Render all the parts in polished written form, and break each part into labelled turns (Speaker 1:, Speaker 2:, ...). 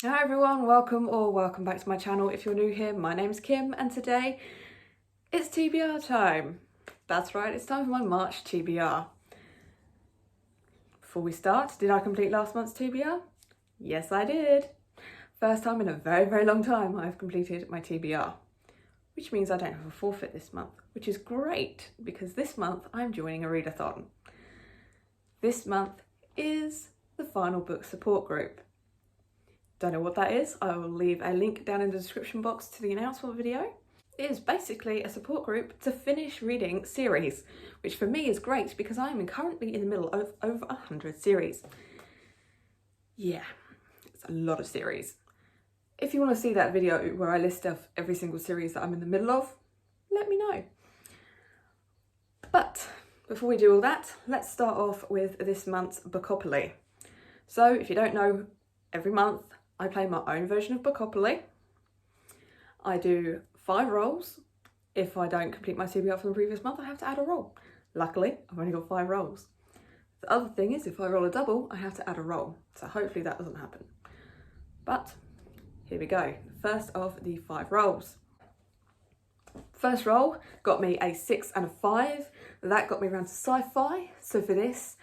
Speaker 1: Hi everyone, welcome back to my channel. If you're new here, my name's Kim and today it's TBR time. That's right, it's time for my March TBR. Before we start, did I complete last month's TBR? Yes, I did. First time in a very long time I've completed my TBR, which means I don't have a forfeit this month, which is great because this month I'm joining a readathon. This month is the final book support group. Don't know what that is. I will leave a link down in the description box to the announcement video. It is basically a support group to finish reading series, which for me is great because I am currently in the middle of over 100 series. Yeah, it's a lot of series. If you want to see that video where I list off every single series that I'm in the middle of, let me know. But before we do all that, let's start off with this month's Bookopoly. So if you don't know, every month I play my own version of Bookopoly. I do 5 rolls. If I don't complete my TBR from the previous month, I have to add a roll. Luckily, I've only got 5 rolls. The other thing is, if I roll a double, I have to add a roll. So hopefully that doesn't happen. But here we go. First of the 5 rolls. First roll got me a 6 and a 5. That got me around to sci-fi. So for this,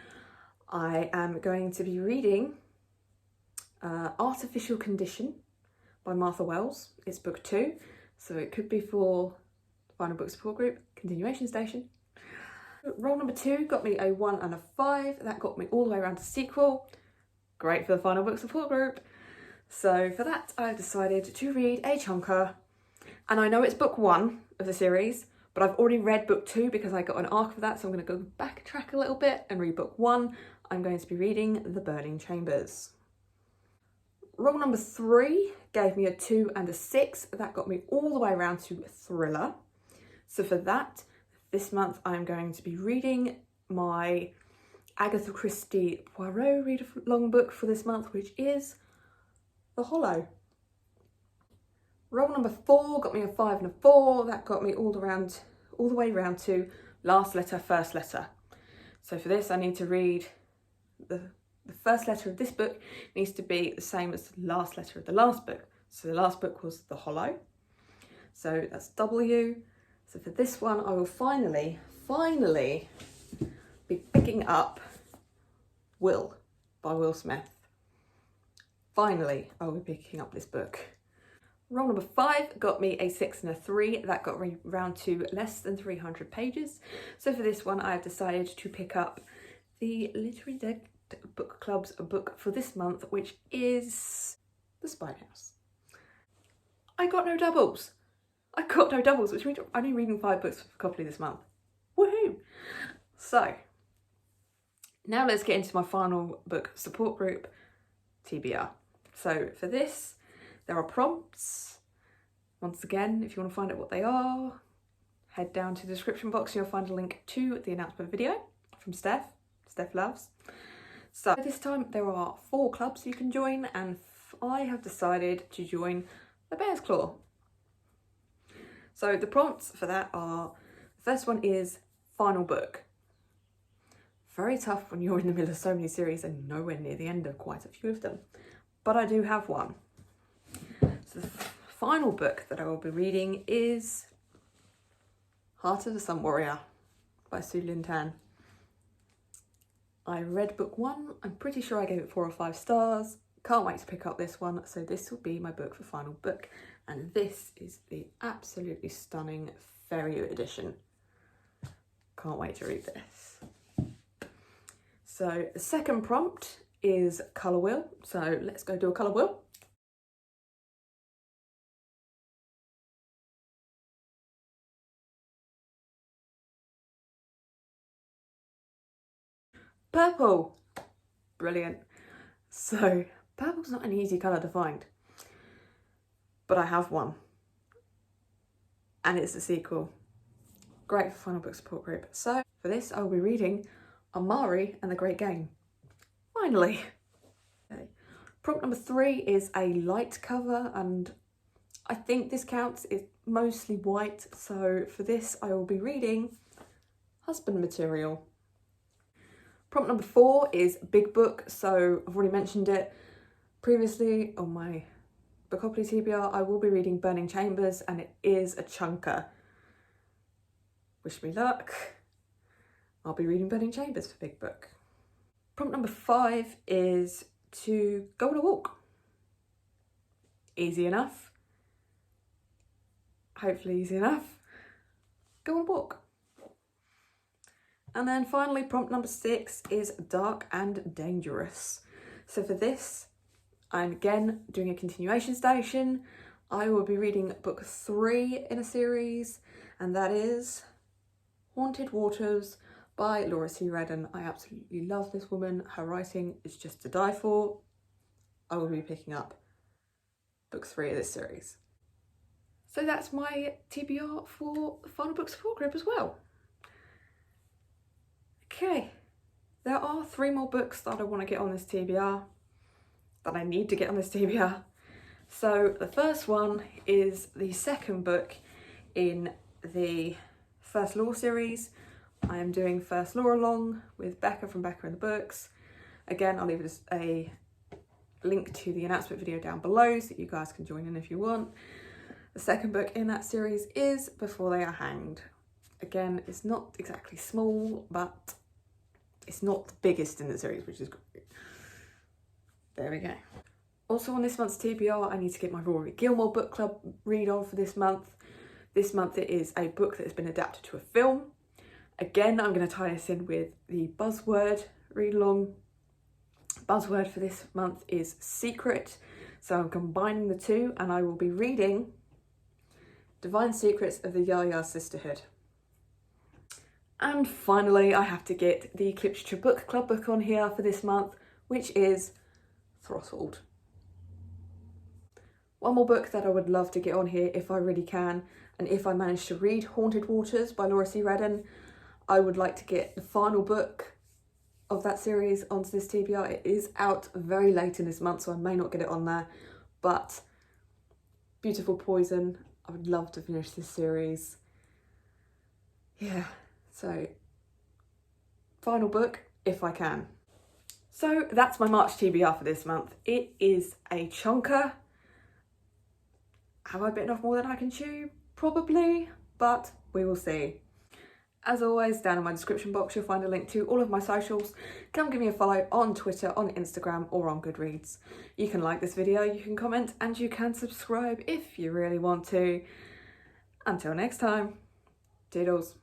Speaker 1: I am going to be reading Artificial Condition by Martha Wells. It's book 2, so it could be for the final book support group, continuation station. Roll number 2 got me a 1 and a 5. That got me all the way around to sequel. Great for the final book support group. So for that, I've decided to read a chunker. And I know it's book 1 of the series, but I've already read book 2 because I got an arc of that, so I'm going to go backtrack a little bit and read book 1. I'm going to be reading The Burning Chambers. Roll number 3 gave me a 2 and a 6. That got me all the way around to thriller. So for that, this month I'm going to be reading my Agatha Christie Poirot read-along book for this month, which is The Hollow. Roll number 4 got me a 5 and a 4. That got me all the way around to Last Letter, First Letter. So for this, I need to read the first letter of this book needs to be the same as the last letter of the last book. So the last book was The Hollow. So that's W. So for this one, I will finally be picking up Will by Will Smith. Finally, I will be picking up this book. Roll number 5 got me a 6 and a 3. That got me round to less than 300 pages. So for this one, I have decided to pick up the Literary Book Club's book for this month, which is The Spy House. I got no doubles, which means I'm only reading 5 books for Copley this month. Woohoo! So, now let's get into my final book support group, TBR. So for this, there are prompts. Once again, if you want to find out what they are, head down to the description box and you'll find a link to the announcement video from Steph Loves. So this time there are 4 clubs you can join, and I have decided to join the Bear's Claw. So the prompts for that are, the first one is final book. Very tough when you're in the middle of so many series and nowhere near the end of quite a few of them. But I do have one. So the final book that I will be reading is Heart of the Sun Warrior by Su Lin Tan. I read book 1, I'm pretty sure I gave it 4 or 5 stars. Can't wait to pick up this one, so this will be my book for final book. And this is the absolutely stunning Ferrier edition. Can't wait to read this. So the second prompt is colour wheel, so let's go do a colour wheel. Purple, brilliant. So purple's not an easy colour to find, but I have one, and it's a sequel. Great for final book support group. So for this, I'll be reading Amari and the Great Game. Finally. Okay. Prompt number 3 is a light cover, and I think this counts. It's mostly white, so for this I will be reading Husband 'Material. Prompt number 4 is big book, so I've already mentioned it. Previously on my Bookopoly TBR, I will be reading Burning Chambers, and it is a chunker. Wish me luck. I'll be reading Burning Chambers for Big Book. Prompt number 5 is to go on a walk. Easy enough. Hopefully easy enough. Go on a walk. And then finally, prompt number 6 is dark and dangerous. So for this, I'm again doing a continuation station. I will be reading book 3 in a series, and that is Haunted Waters by Laura C. Redden. I absolutely love this woman. Her writing is just to die for. I will be picking up book 3 of this series. So that's my TBR for the Final Book Support Group as well. Okay, there are 3 more books that I want to get on this TBR, that I need to get on this TBR. So the first one is the second book in the First Law series. I am doing First Law Along with Becca from Becca in the Books. Again, I'll leave a link to the announcement video down below so that you guys can join in if you want. The second book in that series is Before They Are Hanged. Again, it's not exactly small, but it's not the biggest in the series, which is great. There we go. Also on this month's TBR, I need to get my Rory Gilmore book club read on for this month. This month it is a book that has been adapted to a film. Again, I'm going to tie this in with the buzzword read along. Buzzword for this month is secret. So I'm combining the two, and I will be reading Divine Secrets of the Yaya Sisterhood. And finally, I have to get the Eclipse Book Club book on here for this month, which is Throttled. One more book that I would love to get on here if I really can, and if I manage to read Haunted Waters by Laura C. Redden, I would like to get the final book of that series onto this TBR. It is out very late in this month, so I may not get it on there, but Beautiful Poison, I would love to finish this series. Yeah, so final book if I can. So that's my March TBR for this month. It is a chunker. Have I bitten off more than I can chew? Probably, but we will see. As always, down in my description box you'll find a link to all of my socials. Come give me a follow on Twitter, on Instagram, or on Goodreads. You can like this video, you can comment, and you can subscribe if you really want to. Until next time, doodles.